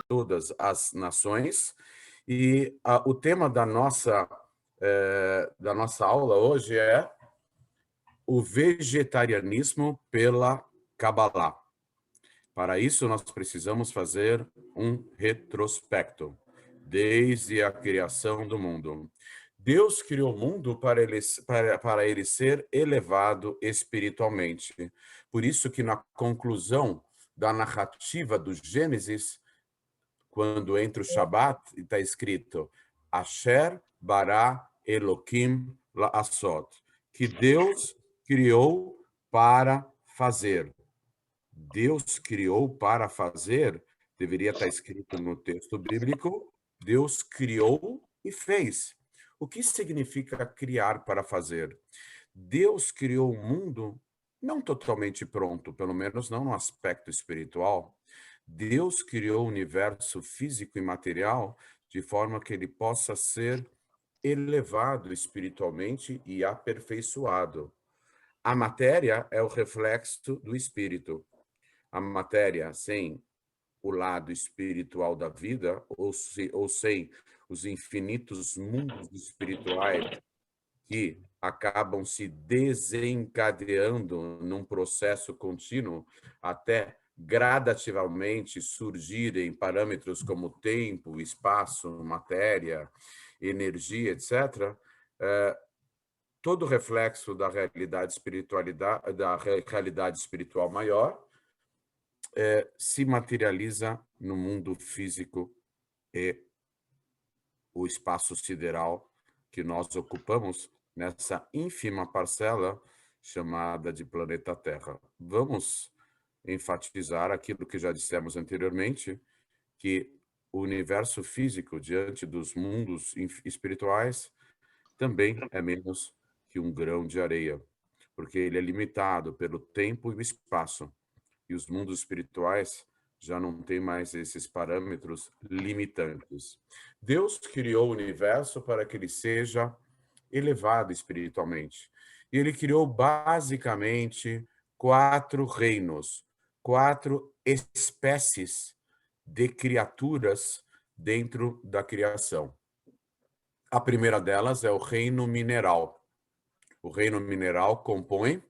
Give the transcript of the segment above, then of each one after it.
Todas as nações. E o tema da nossa aula hoje é o vegetarianismo pela Kabbalah. Para isso, nós precisamos fazer um retrospecto, desde a criação do mundo. Deus criou o mundo para ele ser elevado espiritualmente. Por isso que na conclusão da narrativa do Gênesis, quando entra o Shabat, está escrito Asher bara Elohim la'asot, que Deus criou para fazer. Deus criou para fazer, deveria estar escrito no texto bíblico, Deus criou e fez. O que significa criar para fazer? Deus criou o mundo não totalmente pronto, pelo menos não no aspecto espiritual. Deus criou o universo físico e material de forma que ele possa ser elevado espiritualmente e aperfeiçoado. A matéria é o reflexo do espírito. A matéria sem o lado espiritual da vida, ou sem os infinitos mundos espirituais que acabam se desencadeando num processo contínuo até gradativamente surgirem parâmetros como tempo, espaço, matéria, energia, etc., todo reflexo da realidade espiritual maior se materializa no mundo físico e o espaço sideral que nós ocupamos nessa ínfima parcela chamada de planeta Terra. Vamos enfatizar aquilo que já dissemos anteriormente, que o universo físico, diante dos mundos espirituais, também é menos que um grão de areia, porque ele é limitado pelo tempo e o espaço. E os mundos espirituais já não têm mais esses parâmetros limitantes. Deus criou o universo para que ele seja elevado espiritualmente. E ele criou basicamente 4 reinos, 4 espécies de criaturas dentro da criação. A primeira delas é o reino mineral. O reino mineral compõe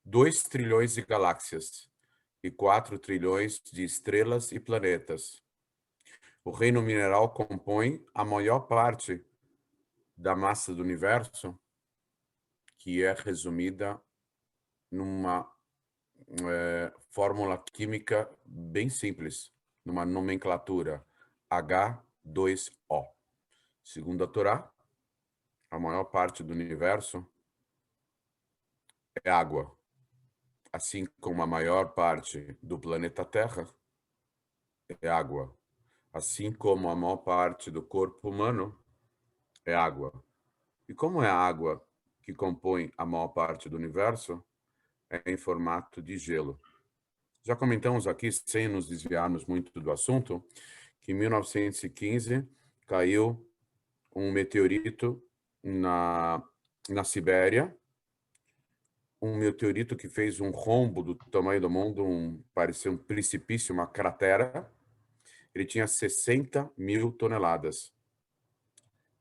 2 trilhões de galáxias e 4 trilhões de estrelas e planetas. O reino mineral compõe a maior parte da massa do universo, que é resumida numa fórmula química bem simples, numa nomenclatura H2O. Segundo a Torá, a maior parte do universo é água. Assim como a maior parte do planeta Terra é água. Assim como a maior parte do corpo humano é água. E como é a água que compõe a maior parte do universo, é em formato de gelo. Já comentamos aqui, sem nos desviarmos muito do assunto, que em 1915 caiu um meteorito na Sibéria, um meteorito que fez um rombo do tamanho do mundo, parecia um precipício, uma cratera. Ele tinha 60 mil toneladas.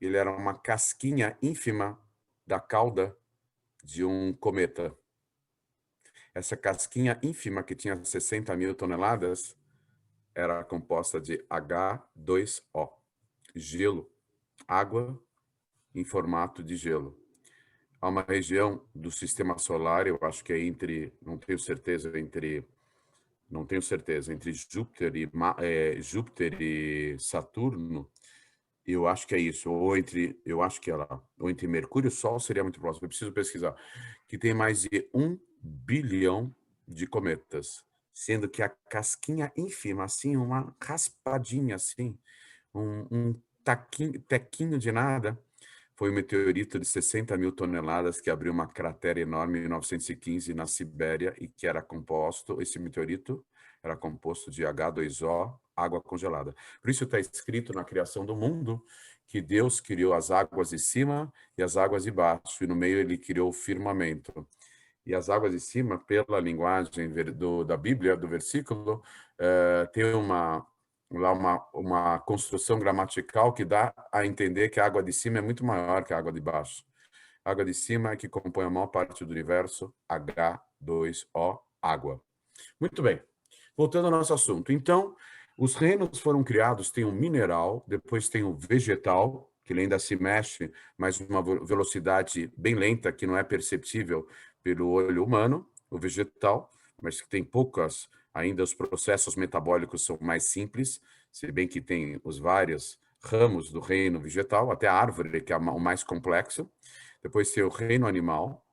Ele era uma casquinha ínfima da cauda de um cometa. Essa casquinha ínfima, que tinha 60 mil toneladas, era composta de H2O, gelo, água em formato de gelo. Há uma região do sistema solar, eu acho que é entre Júpiter e Saturno, eu acho que é isso, ou entre Mercúrio e Sol seria muito próximo, eu preciso pesquisar, que tem mais de 1 bilhão de cometas, sendo que a casquinha ínfima, assim, uma raspadinha, assim, um tequinho de nada, foi um meteorito de 60 mil toneladas que abriu uma cratera enorme em 1915 na Sibéria e que esse meteorito era composto de H2O, água congelada. Por isso está escrito na criação do mundo que Deus criou as águas de cima e as águas de baixo, e no meio ele criou o firmamento. E as águas de cima, pela linguagem da Bíblia, do versículo, tem uma construção gramatical que dá a entender que a água de cima é muito maior que a água de baixo. A água de cima é que compõe a maior parte do universo, H2O, água. Muito bem. Voltando ao nosso assunto. Então, os reinos foram criados, tem o mineral, depois tem o vegetal, que ele ainda se mexe, mas uma velocidade bem lenta, que não é perceptível pelo olho humano, o vegetal, mas que tem poucas, ainda os processos metabólicos são mais simples, se bem que tem os vários ramos do reino vegetal, até a árvore, que é o mais complexo. Depois tem o reino animal,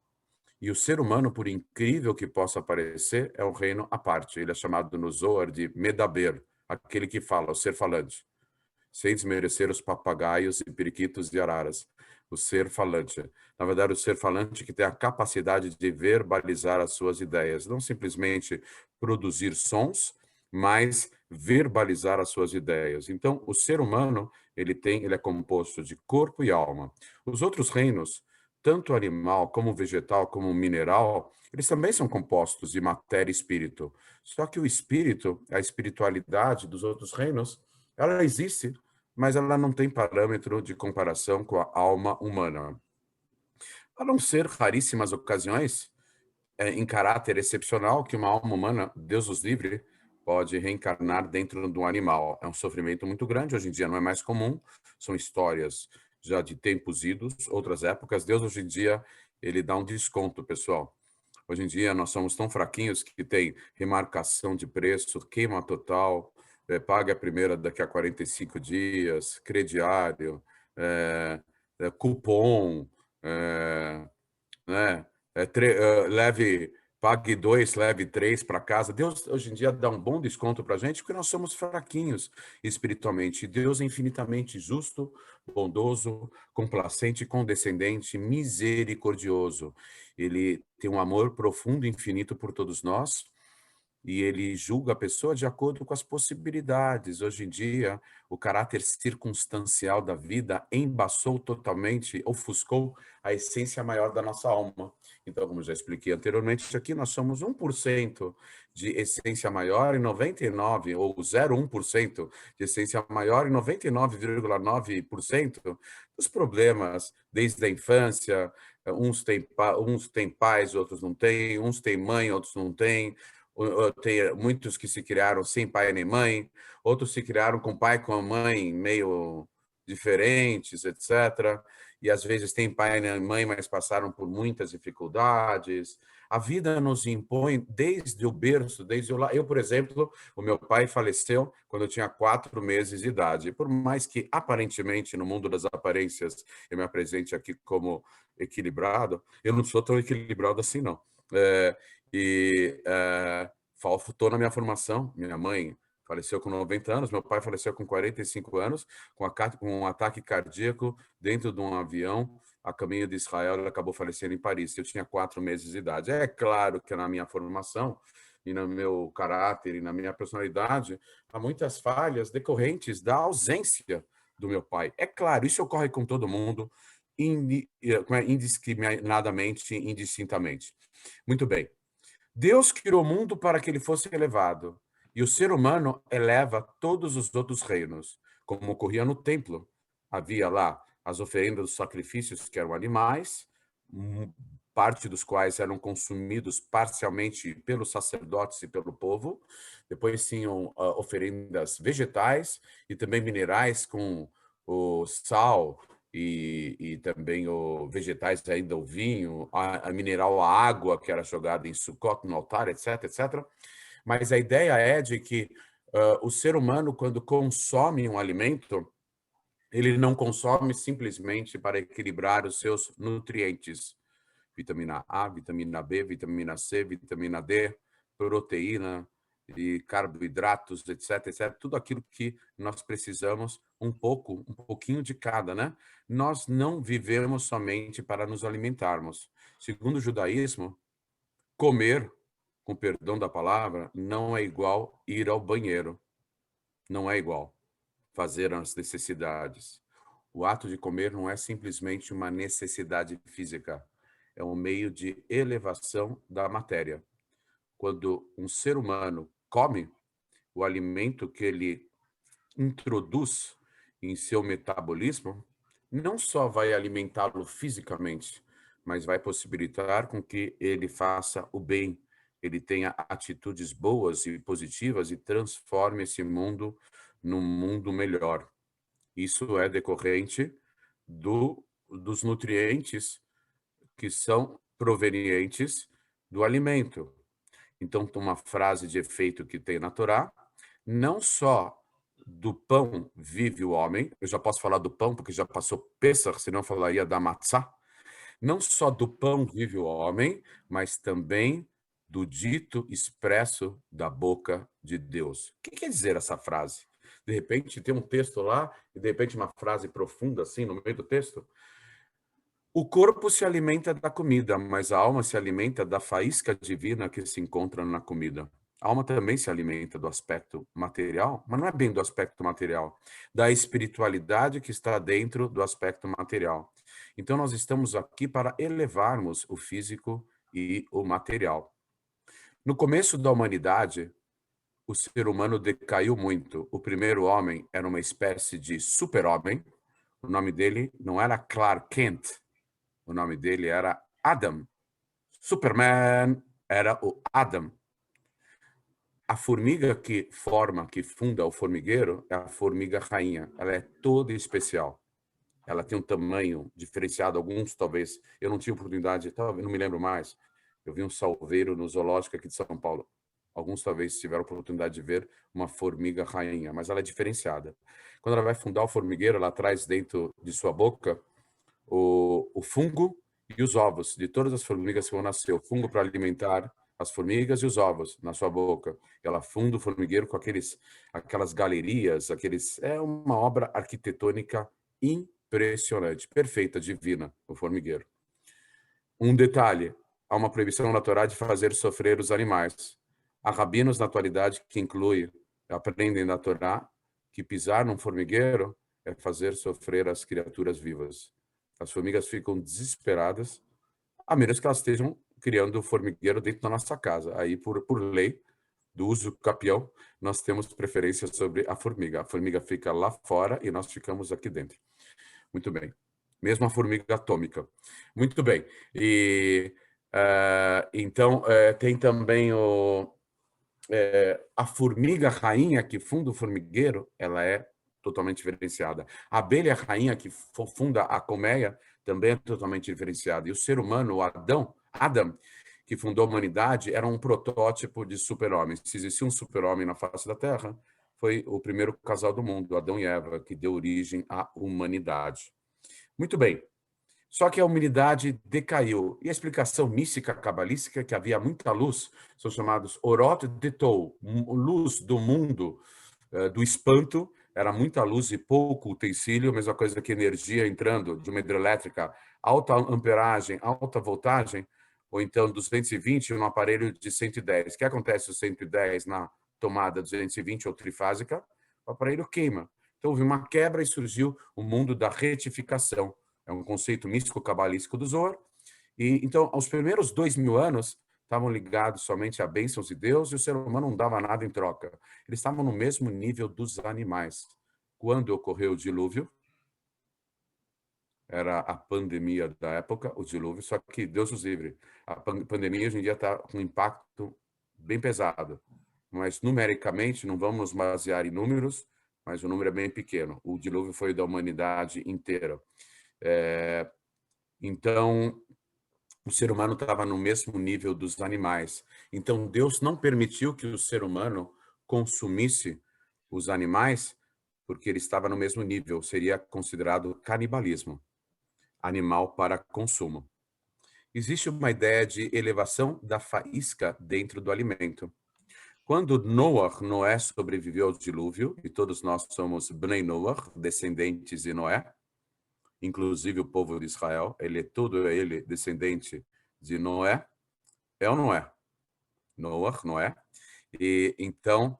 e o ser humano, por incrível que possa parecer, é um reino à parte. Ele é chamado no Zohar de Medaber, aquele que fala, o ser falante. Sem desmerecer os papagaios e periquitos e araras. O ser falante. Na verdade, o ser falante que tem a capacidade de verbalizar as suas ideias. Não simplesmente produzir sons, mas verbalizar as suas ideias. Então, o ser humano, ele é composto de corpo e alma. Os outros reinos, tanto animal, como vegetal, como mineral, eles também são compostos de matéria e espírito. Só que o espírito, a espiritualidade dos outros reinos, ela existe, mas ela não tem parâmetro de comparação com a alma humana. A não ser raríssimas ocasiões, em caráter excepcional, que uma alma humana, Deus os livre, pode reencarnar dentro de um animal. É um sofrimento muito grande, hoje em dia não é mais comum, são histórias já de tempos idos, outras épocas. Deus, hoje em dia, ele dá um desconto, pessoal. Hoje em dia, nós somos tão fraquinhos que tem remarcação de preço, queima total, paga a primeira daqui a 45 dias, crediário, cupom, né? Leve, pague 2, leve 3 para casa. Deus, hoje em dia, dá um bom desconto para a gente, porque nós somos fraquinhos espiritualmente. Deus é infinitamente justo, bondoso, complacente, condescendente, misericordioso. Ele tem um amor profundo e infinito por todos nós, e ele julga a pessoa de acordo com as possibilidades. Hoje em dia, o caráter circunstancial da vida embaçou totalmente, ofuscou a essência maior da nossa alma. Então, como já expliquei anteriormente, aqui nós somos 1% de essência maior e 99, ou 0,1% de essência maior e 99,9% dos problemas desde a infância. Uns têm pais, outros não têm, uns têm mãe, outros não têm. Tem muitos que se criaram sem pai nem mãe, outros se criaram com pai e com a mãe meio diferentes, etc. E às vezes tem pai e mãe, mas passaram por muitas dificuldades. A vida nos impõe desde o berço, desde o lar. Eu, por exemplo, o meu pai faleceu quando eu tinha 4 meses de idade. Por mais que aparentemente no mundo das aparências eu me apresente aqui como equilibrado, eu não sou tão equilibrado assim, não. É, faltou na minha formação. Minha mãe faleceu com 90 anos, meu pai faleceu com 45 anos, com um ataque cardíaco dentro de um avião a caminho de Israel. Ele acabou falecendo em Paris. Eu tinha 4 meses de idade. É claro que na minha formação e no meu caráter e na minha personalidade há muitas falhas decorrentes da ausência do meu pai. É claro, isso ocorre com todo mundo, indiscriminadamente, indistintamente. Muito bem. Deus criou o mundo para que ele fosse elevado, e o ser humano eleva todos os outros reinos, como ocorria no templo. Havia lá as oferendas dos sacrifícios, que eram animais, parte dos quais eram consumidos parcialmente pelos sacerdotes e pelo povo. Depois tinham oferendas vegetais e também minerais, com o sal, e também vegetais ainda, o vinho, a mineral, a água que era jogada em Sukkot, no altar, etc, etc. Mas a ideia é de que o ser humano, quando consome um alimento, ele não consome simplesmente para equilibrar os seus nutrientes. Vitamina A, vitamina B, vitamina C, vitamina D, proteína e carboidratos, etc, etc. Tudo aquilo que nós precisamos, um pouquinho de cada, né? Nós não vivemos somente para nos alimentarmos. Segundo o judaísmo, comer, com perdão da palavra, não é igual ir ao banheiro. Não é igual fazer as necessidades. O ato de comer não é simplesmente uma necessidade física, é um meio de elevação da matéria. Quando um ser humano come, o alimento que ele introduz em seu metabolismo não só vai alimentá-lo fisicamente, mas vai possibilitar com que ele faça o bem, ele tenha atitudes boas e positivas e transforme esse mundo num mundo melhor. Isso é decorrente dos nutrientes que são provenientes do alimento. Então, tem uma frase de efeito que tem na Torá, não só do pão vive o homem, eu já posso falar do pão, porque já passou Pêssar, senão eu falaria da matzá. Não só do pão vive o homem, mas também do dito expresso da boca de Deus. O que quer dizer essa frase? De repente tem um texto lá, e de repente uma frase profunda assim no meio do texto. O corpo se alimenta da comida, mas a alma se alimenta da faísca divina que se encontra na comida. A alma também se alimenta do aspecto material, mas não é bem do aspecto material, da espiritualidade que está dentro do aspecto material. Então, nós estamos aqui para elevarmos o físico e o material. No começo da humanidade, o ser humano decaiu muito. O primeiro homem era uma espécie de super-homem. O nome dele não era Clark Kent, o nome dele era Adam. Superman era o Adam. A formiga que funda o formigueiro é a formiga rainha. Ela é toda especial. Ela tem um tamanho diferenciado, alguns talvez. Eu não tive oportunidade, talvez, não me lembro mais. Eu vi um salveiro no zoológico aqui de São Paulo. Alguns talvez tiveram a oportunidade de ver uma formiga rainha, mas ela é diferenciada. Quando ela vai fundar o formigueiro, ela traz dentro de sua boca o fungo e os ovos de todas as formigas que vão nascer. O fungo para alimentar as formigas e os ovos na sua boca. Ela funda o formigueiro com aquelas galerias, é uma obra arquitetônica impressionante, perfeita, divina, o formigueiro. Um detalhe, há uma proibição na Torá de fazer sofrer os animais. Há rabinos na atualidade que aprendem na Torá que pisar num formigueiro é fazer sofrer as criaturas vivas. As formigas ficam desesperadas, a menos que elas estejam criando o formigueiro dentro da nossa casa. Aí, por lei do uso capião, nós temos preferência sobre a formiga. A formiga fica lá fora e nós ficamos aqui dentro. Muito bem. Mesmo a formiga atômica. Muito bem. E então tem também a formiga rainha que funda o formigueiro, ela é totalmente diferenciada. A abelha rainha que funda a colmeia também é totalmente diferenciada. E o ser humano, o Adam, que fundou a humanidade, era um protótipo de super-homem. Se existia um super-homem na face da Terra, foi o primeiro casal do mundo, Adão e Eva, que deu origem à humanidade. Muito bem. Só que a humanidade decaiu. E a explicação mística cabalística, que havia muita luz, são chamados Orot de Tou, luz do mundo, do espanto, era muita luz e pouco utensílio, mesma coisa que energia entrando de uma hidrelétrica, alta amperagem, alta voltagem, ou então 220 no aparelho de 110. O que acontece no 110 na tomada 220 ou trifásica? O aparelho queima. Então houve uma quebra e surgiu o mundo da retificação. É um conceito místico cabalístico do Zohar. E então, aos primeiros 2000 anos, estavam ligados somente a bênçãos de Deus e o ser humano não dava nada em troca. Eles estavam no mesmo nível dos animais. Quando ocorreu o dilúvio, era a pandemia da época, o dilúvio, só que Deus os livre. A pandemia hoje em dia está com um impacto bem pesado, mas numericamente, não vamos nos basear em números, mas o número é bem pequeno. O dilúvio foi da humanidade inteira. Então, o ser humano estava no mesmo nível dos animais. Então, Deus não permitiu que o ser humano consumisse os animais, porque ele estava no mesmo nível. Seria considerado canibalismo, animal para consumo. Existe uma ideia de elevação da faísca dentro do alimento. Quando Noé sobreviveu ao dilúvio, e todos nós somos Bnei Noach, descendentes de Noé, inclusive o povo de Israel, todo ele descendente de Noé, é ou não é? Noé. E então,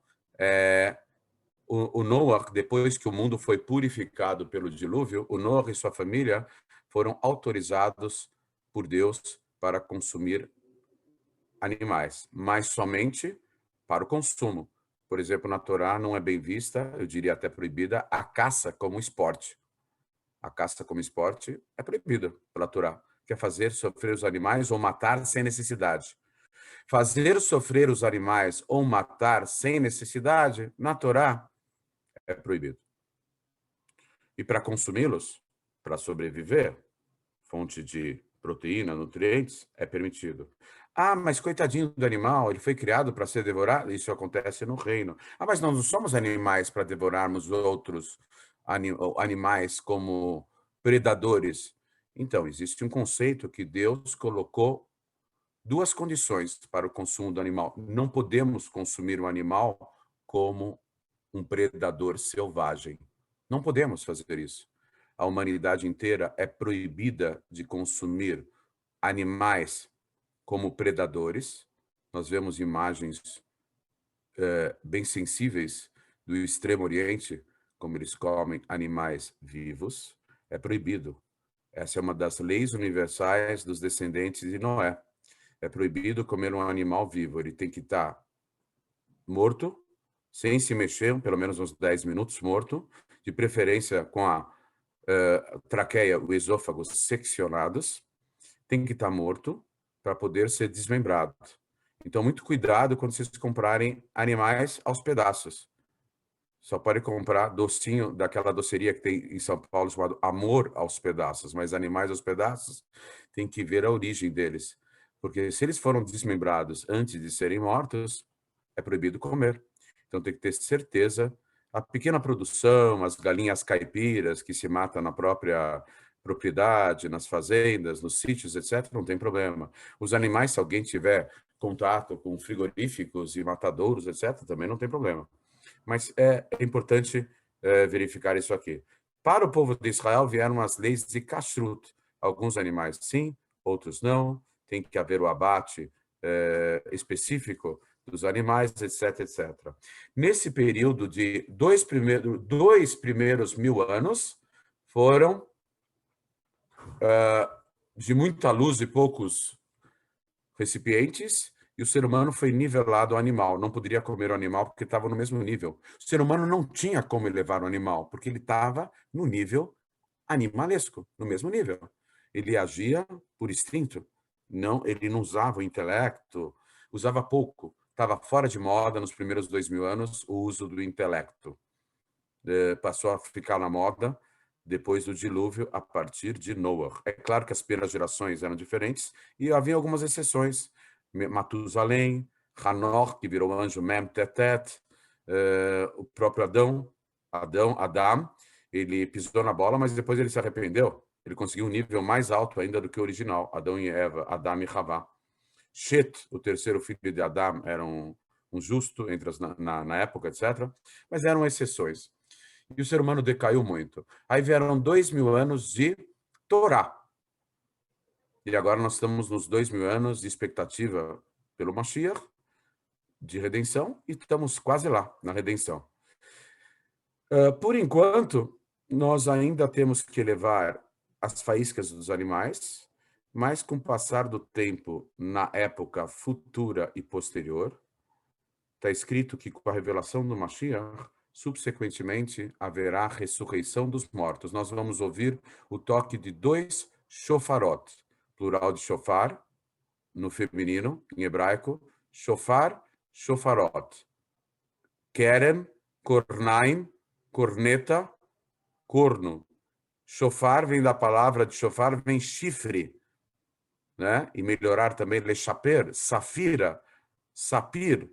o Noah, depois que o mundo foi purificado pelo dilúvio, o Noah e sua família foram autorizados por Deus para consumir animais, mas somente para o consumo. Por exemplo, na Torá não é bem vista, eu diria até proibida, a caça como esporte. A caça como esporte é proibida pela Torá, que é fazer sofrer os animais ou matar sem necessidade. Fazer sofrer os animais ou matar sem necessidade, na Torá, é proibido. E para consumi-los, para sobreviver, fonte de proteína, nutrientes, é permitido. Ah, mas coitadinho do animal, ele foi criado para ser devorado? Isso acontece no reino. Ah, mas nós não somos animais para devorarmos outros animais como predadores. Então, existe um conceito que Deus colocou duas condições para o consumo do animal. Não podemos consumir o animal como um predador selvagem. Não podemos fazer isso. A humanidade inteira é proibida de consumir animais como predadores. Nós vemos imagens bem sensíveis do Extremo Oriente, como eles comem animais vivos. É proibido. Essa é uma das leis universais dos descendentes de Noé. É proibido comer um animal vivo. Ele tem que estar morto, sem se mexer, pelo menos uns 10 minutos morto, de preferência com a traqueia, o esôfago seccionados, tem que estar morto para poder ser desmembrado. Então, muito cuidado quando vocês comprarem animais aos pedaços. Só pode comprar docinho daquela doceria que tem em São Paulo chamado Amor aos Pedaços, mas animais aos pedaços tem que ver a origem deles. Porque se eles foram desmembrados antes de serem mortos, é proibido comer. Então tem que ter certeza. A pequena produção, as galinhas caipiras que se matam na própria propriedade, nas fazendas, nos sítios, etc., não tem problema. Os animais, se alguém tiver contato com frigoríficos e matadouros, etc., também não tem problema. Mas é importante verificar isso aqui. Para o povo de Israel vieram as leis de kashrut. Alguns animais sim, outros não. Tem que haver o abate específico dos animais, etc, etc. Nesse período de dois primeiros 1000 anos, foram de muita luz e poucos recipientes, e o ser humano foi nivelado ao animal. Não poderia comer o animal porque estava no mesmo nível. O ser humano não tinha como elevar o animal, porque ele estava no nível animalesco, no mesmo nível. Ele agia por instinto. Não, ele não usava o intelecto, usava pouco. Estava fora de moda nos primeiros 2000 anos o uso do intelecto. Passou a ficar na moda depois do dilúvio, a partir de Noah. É claro que as primeiras gerações eram diferentes e havia algumas exceções. Matusalém, Hanor, que virou anjo Mem Tetet, o próprio Adam, ele pisou na bola, mas depois ele se arrependeu. Ele conseguiu um nível mais alto ainda do que o original, Adão e Eva, Adam e Havá. Shet, o terceiro filho de Adam, era um justo entre na época, etc. Mas eram exceções. E o ser humano decaiu muito. Aí vieram 2000 anos de Torá. E agora nós estamos nos 2000 anos de expectativa pelo Mashiach, de redenção, e estamos quase lá, na redenção. Por enquanto, nós ainda temos que levar as faíscas dos animais, mas com o passar do tempo, na época futura e posterior, está escrito que com a revelação do Mashiach, subsequentemente haverá a ressurreição dos mortos. Nós vamos ouvir o toque de 2 shofarot, plural de shofar, no feminino, em hebraico, shofar, shofarot. Keren, kornaim, corneta, corno. Shofar vem da palavra de shofar, vem chifre, né? E melhorar também, lechaper, safira, sapir,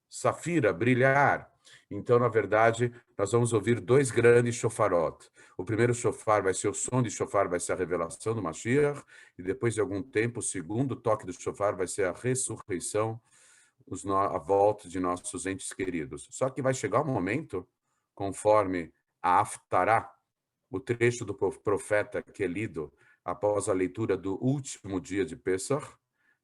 safira, brilhar. Então, na verdade, nós vamos ouvir 2 grandes shofarot. O primeiro shofar vai ser o som de shofar, vai ser a revelação do Mashiach, e depois de algum tempo, o segundo toque do shofar vai ser a ressurreição, a volta de nossos entes queridos. Só que vai chegar um momento, conforme a Haftarah, o trecho do profeta que é lido após a leitura do último dia de Pesach,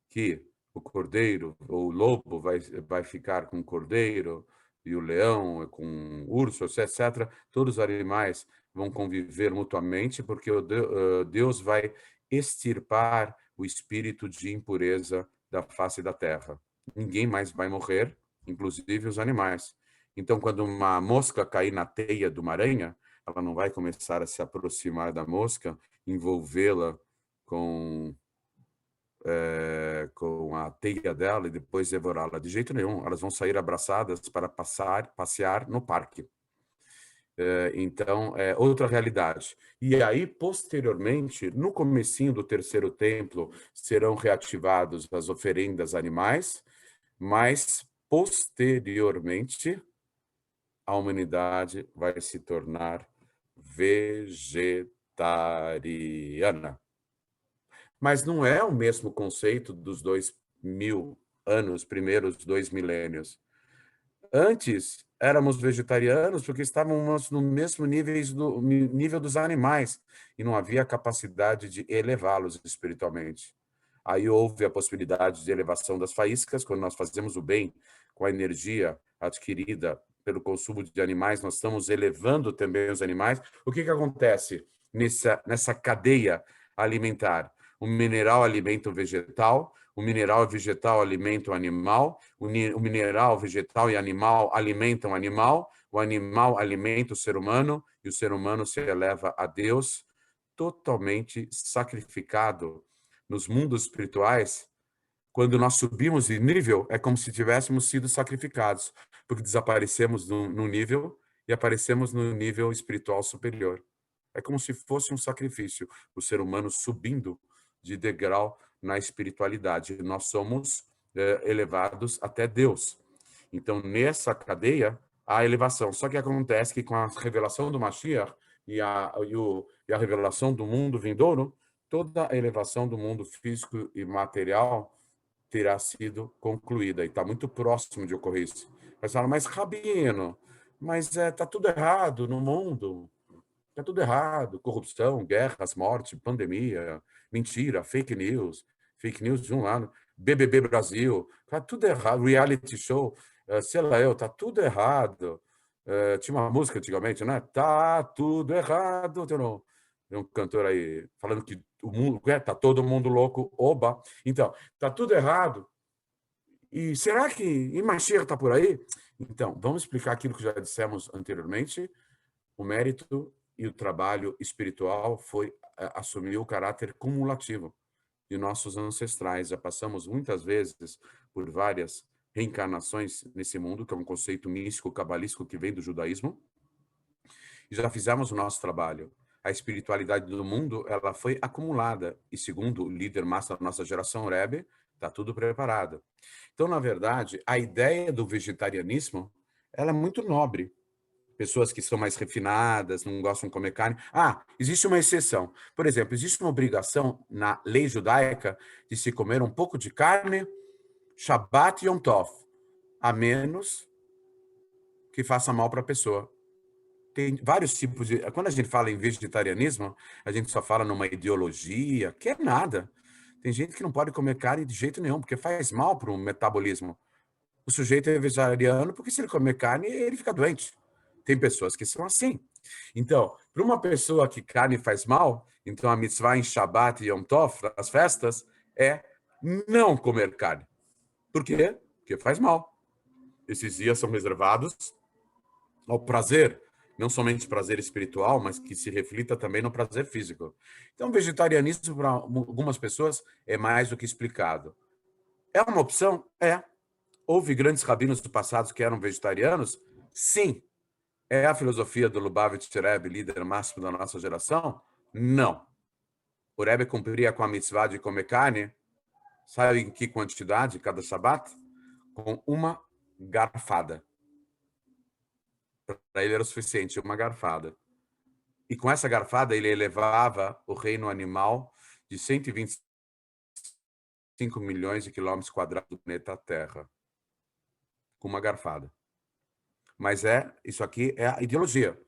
que o cordeiro, ou o lobo vai ficar com o cordeiro, e o leão, com o urso, etc., todos os animais vão conviver mutuamente, porque Deus vai extirpar o espírito de impureza da face da terra. Ninguém mais vai morrer, inclusive os animais. Então, quando uma mosca cair na teia de uma aranha, ela não vai começar a se aproximar da mosca, envolvê-la com com a teia dela e depois devorá-la. De jeito nenhum. Elas vão sair abraçadas para passear no parque. Então, é outra realidade. E aí, posteriormente, no comecinho do terceiro templo, serão reativadas as oferendas animais, mas, posteriormente, a humanidade vai se tornar vegetariana. Mas não é o mesmo conceito dos 2000 anos, primeiros 2 milênios. Antes, éramos vegetarianos porque estávamos no mesmo nível dos animais e não havia capacidade de elevá-los espiritualmente. Aí houve a possibilidade de elevação das faíscas, quando nós fazemos o bem com a energia adquirida pelo consumo de animais, nós estamos elevando também os animais. O que acontece nessa cadeia alimentar? O mineral alimenta o vegetal, o mineral vegetal alimenta o animal, o mineral vegetal e animal alimentam o animal alimenta o ser humano e o ser humano se eleva a Deus, totalmente sacrificado nos mundos espirituais. Quando nós subimos de nível, é como se tivéssemos sido sacrificados, porque desaparecemos no nível e aparecemos no nível espiritual superior. É como se fosse um sacrifício, o ser humano subindo de degrau na espiritualidade. Nós somos elevados até Deus. Então, nessa cadeia, há elevação. Só que acontece que com a revelação do Mashiach e a revelação do mundo vindouro, toda a elevação do mundo físico e material terá sido concluída e está muito próximo de ocorrer isso. Mas fala, mas Rabino, mas está tudo errado no mundo. Está tudo errado. Corrupção, guerras, morte, pandemia, mentira, fake news de um lado, BBB Brasil, está tudo errado, reality show, sei lá está tudo errado. Tinha uma música antigamente, né? Tá tudo errado. Tem um cantor aí falando que o mundo, tá todo mundo louco, oba. Então, tá tudo errado. E será que e Mashiach está por aí? Então, vamos explicar aquilo que já dissemos anteriormente. O mérito e o trabalho espiritual foi assumir o caráter cumulativo de nossos ancestrais. Já passamos muitas vezes por várias reencarnações nesse mundo, que é um conceito místico, cabalístico que vem do judaísmo, e já fizemos o nosso trabalho. A espiritualidade do mundo, ela foi acumulada, e segundo o líder master da nossa geração, o Rebbe, está tudo preparado. Então, na verdade, a ideia do vegetarianismo, ela é muito nobre. Pessoas que são mais refinadas, não gostam de comer carne. Ah, existe uma exceção. Por exemplo, existe uma obrigação na lei judaica de se comer um pouco de carne, Shabbat e Yom Tov, a menos que faça mal para a pessoa. Tem vários tipos de... Quando a gente fala em vegetarianismo, a gente só fala numa ideologia, que é nada. Tem gente que não pode comer carne de jeito nenhum, porque faz mal para o metabolismo. O sujeito é vegetariano porque se ele comer carne, ele fica doente. Tem pessoas que são assim. Então, para uma pessoa que carne faz mal, então a mitzvah em Shabbat e Yom Tov, as festas, é não comer carne. Por quê? Porque faz mal. Esses dias são reservados ao prazer, não somente prazer espiritual, mas que se reflita também no prazer físico. Então, vegetarianismo para algumas pessoas é mais do que explicado. É uma opção? É. Houve grandes rabinos do passado que eram vegetarianos? Sim. É a filosofia do Lubavitch Rebbe, líder máximo da nossa geração? Não. O Rebbe cumpria com a mitzvah de comer carne, sabe em que quantidade cada Shabat? Com uma garfada. Para ele era o suficiente, uma garfada. E com essa garfada ele elevava o reino animal de 125 milhões de quilômetros quadrados do planeta Terra. Com uma garfada. Mas isso aqui é a ideologia.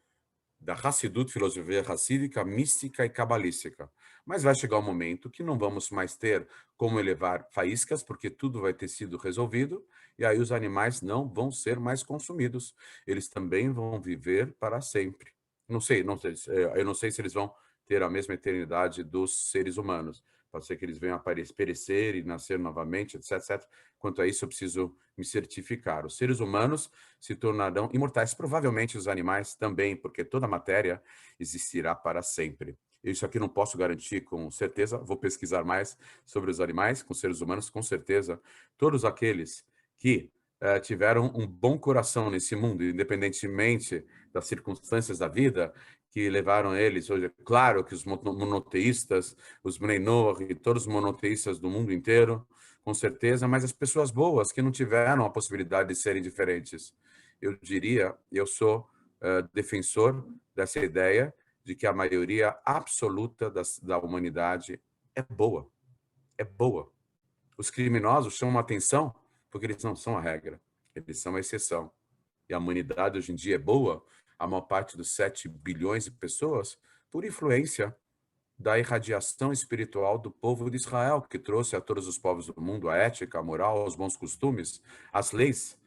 da Hassidut, filosofia hassídica, mística e cabalística. Mas vai chegar um momento que não vamos mais ter como elevar faíscas, porque tudo vai ter sido resolvido, e aí os animais não vão ser mais consumidos. Eles também vão viver para sempre. Não sei, eu não sei se eles vão ter a mesma eternidade dos seres humanos. Pode ser que eles venham a perecer e nascer novamente, etc, etc. Quanto a isso, eu preciso me certificar. Os seres humanos se tornarão imortais, provavelmente os animais também, porque toda a matéria existirá para sempre. Isso aqui não posso garantir com certeza, vou pesquisar mais sobre os animais, com seres humanos, com certeza. Todos aqueles que tiveram um bom coração nesse mundo, independentemente das circunstâncias da vida, que levaram eles, hoje, claro que os monoteístas, os Bnei Noach e todos os monoteístas do mundo inteiro, com certeza, mas as pessoas boas que não tiveram a possibilidade de serem diferentes. Eu diria, eu sou defensor dessa ideia de que a maioria absoluta da humanidade é boa. É boa. Os criminosos chamam atenção porque eles não são a regra, eles são a exceção. E a humanidade hoje em dia é boa, a maior parte dos 7 bilhões de pessoas, por influência da irradiação espiritual do povo de Israel, que trouxe a todos os povos do mundo a ética, a moral, os bons costumes, as leis,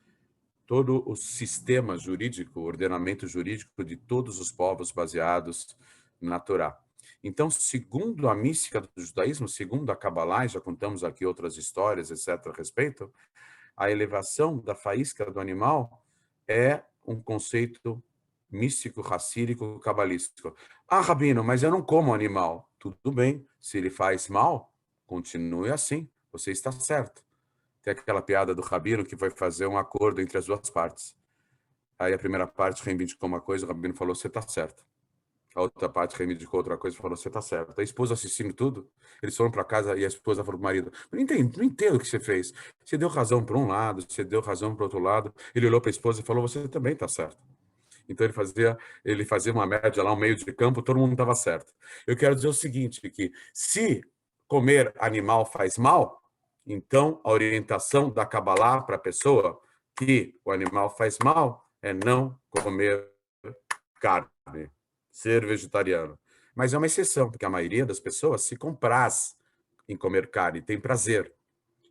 todo o sistema jurídico, o ordenamento jurídico de todos os povos baseados na Torá. Então, segundo a mística do judaísmo, segundo a Kabbalah, já contamos aqui outras histórias, etc., a respeito, a elevação da faísca do animal é um conceito místico, racídico, cabalístico. Ah, Rabino, mas eu não como animal. Tudo bem, se ele faz mal, continue assim, você está certo. Tem aquela piada do Rabino que vai fazer um acordo entre as duas partes. Aí a primeira parte reivindicou uma coisa, o Rabino falou, você está certo. A outra parte reivindicou outra coisa e falou, você está certo. A esposa assistindo tudo, eles foram para casa e a esposa falou para o marido, não entendo o que você fez. Você deu razão para um lado, você deu razão para o outro lado. Ele olhou para a esposa e falou, você também está certo. Então ele fazia uma média lá, um meio de campo, todo mundo estava certo. Eu quero dizer o seguinte, que se comer animal faz mal, então a orientação da Kabbalah para a pessoa que o animal faz mal é não comer carne, ser vegetariano. Mas é uma exceção, porque a maioria das pessoas se compraz em comer carne, tem prazer.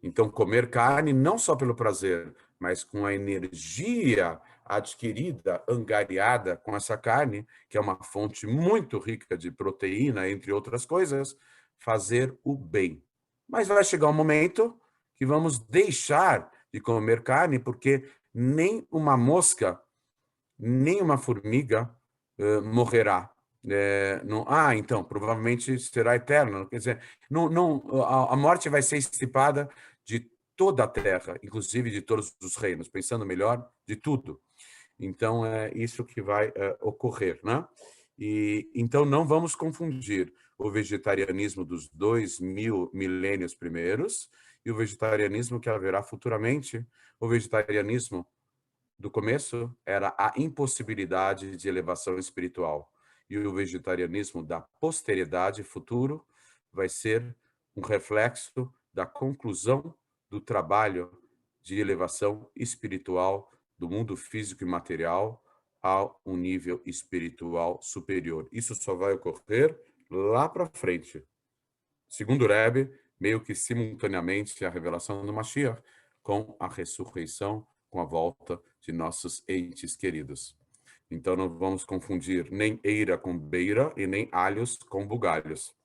Então, comer carne não só pelo prazer, mas com a energia adquirida, angariada com essa carne, que é uma fonte muito rica de proteína, entre outras coisas, fazer o bem. Mas vai chegar um momento que vamos deixar de comer carne, porque nem uma mosca, nem uma formiga morrerá. Então, provavelmente será eterno. Quer dizer, a morte vai ser extirpada de toda a terra, inclusive de todos os reinos, pensando melhor, de tudo. Então, é isso que vai ocorrer, né? E, então, não vamos confundir o vegetarianismo dos 2000 milênios primeiros e o vegetarianismo que haverá futuramente. O vegetarianismo do começo era a impossibilidade de elevação espiritual. E o vegetarianismo da posteridade futuro vai ser um reflexo da conclusão do trabalho de elevação espiritual do mundo físico e material a um nível espiritual superior. Isso só vai ocorrer lá para frente. Segundo o Rebbe, meio que simultaneamente a revelação do Mashiach com a ressurreição, com a volta de nossos entes queridos. Então não vamos confundir nem eira com beira e nem alhos com bugalhos.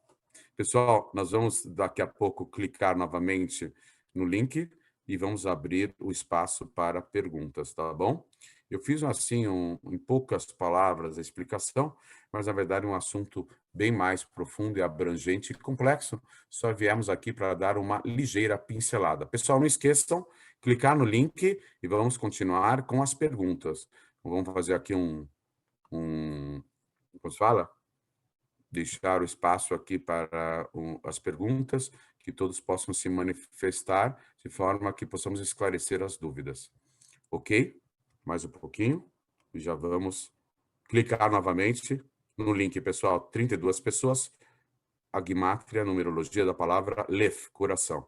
Pessoal, nós vamos daqui a pouco clicar novamente no link e vamos abrir o espaço para perguntas, tá bom? Eu fiz assim, em poucas palavras, a explicação, mas na verdade um assunto bem mais profundo e abrangente e complexo. Só viemos aqui para dar uma ligeira pincelada. Pessoal, não esqueçam, clicar no link e vamos continuar com as perguntas. Vamos fazer aqui como se fala? Deixar o espaço aqui para as perguntas, que todos possam se manifestar de forma que possamos esclarecer as dúvidas. Ok? Mais um pouquinho e já vamos clicar novamente no link, pessoal. 32 pessoas, a guimátria, a numerologia da palavra Lef, coração.